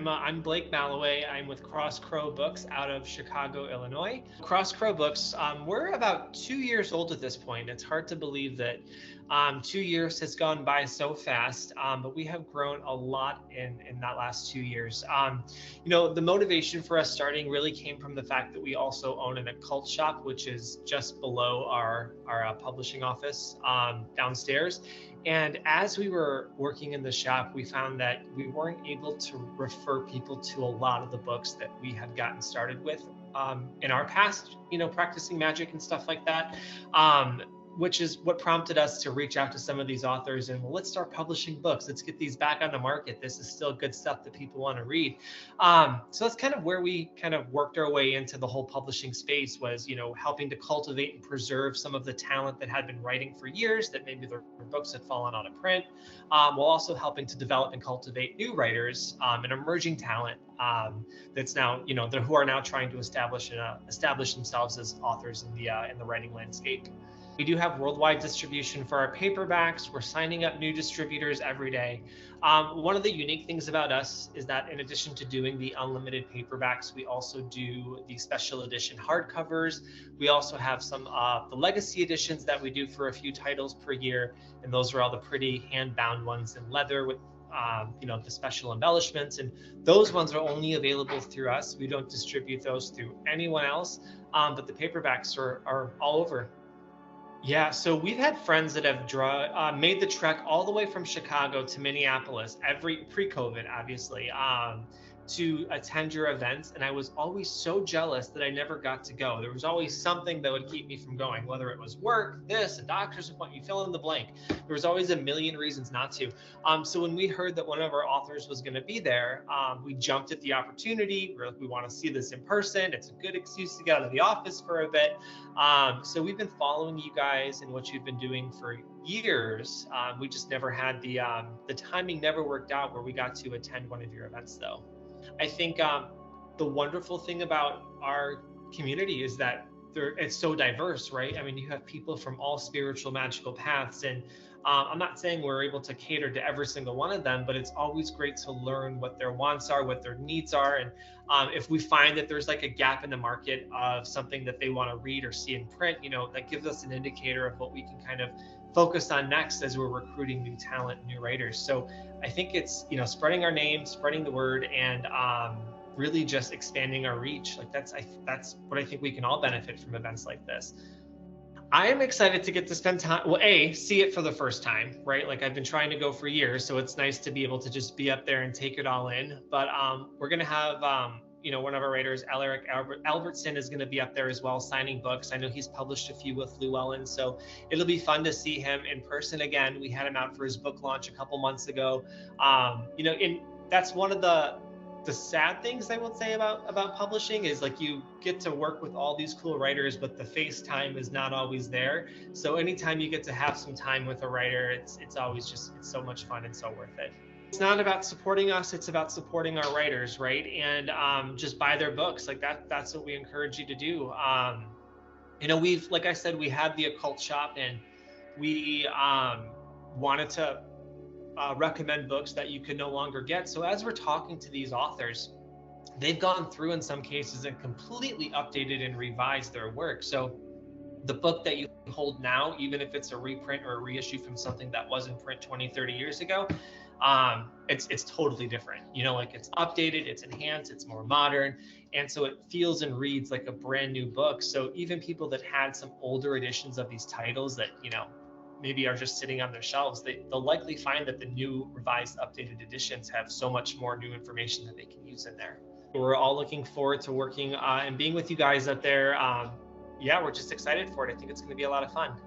I'm Blake Malliway. I'm with Cross Crow Books out of Chicago, Illinois. Cross Crow Books, we're about 2 years old at this point. It's hard to believe that 2 years has gone by so fast, but we have grown a lot in that last 2 years. The motivation for us starting really came from the fact that we also own an occult shop, which is just below our publishing office downstairs. And as we were working in the shop, we found that we weren't able to refer people to a lot of the books that we had gotten started with in our past, practicing magic and stuff like that. Which is what prompted us to reach out to some of these authors and, well, let's start publishing books. Let's get these back on the market. This is still good stuff that people want to read. So that's kind of where we kind of worked our way into the whole publishing space, was, helping to cultivate and preserve some of the talent that had been writing for years that maybe their books had fallen out of print, while also helping to develop and cultivate new writers and emerging talent that's now, who are now trying to establish themselves as authors in the writing landscape. We do have worldwide distribution for our paperbacks. We're signing up new distributors every day. One of the unique things about us is that in addition to doing the unlimited paperbacks, we also do the special edition hardcovers. We also have some of the legacy editions that we do for a few titles per year. And those are all the pretty hand-bound ones in leather with the special embellishments, and those ones are only available through us. We don't distribute those through anyone else, but the paperbacks are all over. Yeah, so we've had friends that have made the trek all the way from Chicago to Minneapolis, pre-COVID, obviously, to attend your events. And I was always so jealous that I never got to go. There was always something that would keep me from going, whether it was work, a doctor's appointment, you fill in the blank. There was always a million reasons not to. So when we heard that one of our authors was going to be there, we jumped at the opportunity. We're like, we want to see this in person. It's a good excuse to get out of the office for a bit. So we've been following you guys and what you've been doing for years. We just never had the timing never worked out where we got to attend one of your events, though. I think the wonderful thing about our community is that it's so diverse, right? I mean, you have people from all spiritual, magical paths, and I'm not saying we're able to cater to every single one of them, but it's always great to learn what their wants are, what their needs are. And if we find that there's like a gap in the market of something that they want to read or see in print, that gives us an indicator of what we can kind of focus on next as we're recruiting new talent, new writers. So I think it's, spreading our name, spreading the word, and really just expanding our reach. Like that's what I think we can all benefit from events like this. I am excited to get to spend time, see it for the first time, right? Like I've been trying to go for years, so it's nice to be able to just be up there and take it all in. But we're going to have, one of our writers, Alaric Albertson, is going to be up there as well, signing books. I know he's published a few with Llewellyn, so it'll be fun to see him in person again. We had him out for his book launch a couple months ago. And that's one of the sad things I would say about publishing is, like, you get to work with all these cool writers, but the face time is not always there. So anytime you get to have some time with a writer, it's always it's so much fun and so worth it. It's not about supporting us, it's about supporting our writers, right? And just buy their books. Like that's what we encourage you to do. Like I said, we had the occult shop, and we wanted to recommend books that you could no longer get. So as we're talking to these authors, they've gone through in some cases and completely updated and revised their work. So the book that you hold now, even if it's a reprint or a reissue from something that was in print 20, 30 years ago, it's totally different. Like it's updated, it's enhanced, it's more modern. And so it feels and reads like a brand new book. So even people that had some older editions of these titles that, maybe are just sitting on their shelves, they'll likely find that the new revised updated editions have so much more new information that they can use in there. We're all looking forward to working and being with you guys out there. We're just excited for it. I think it's going to be a lot of fun.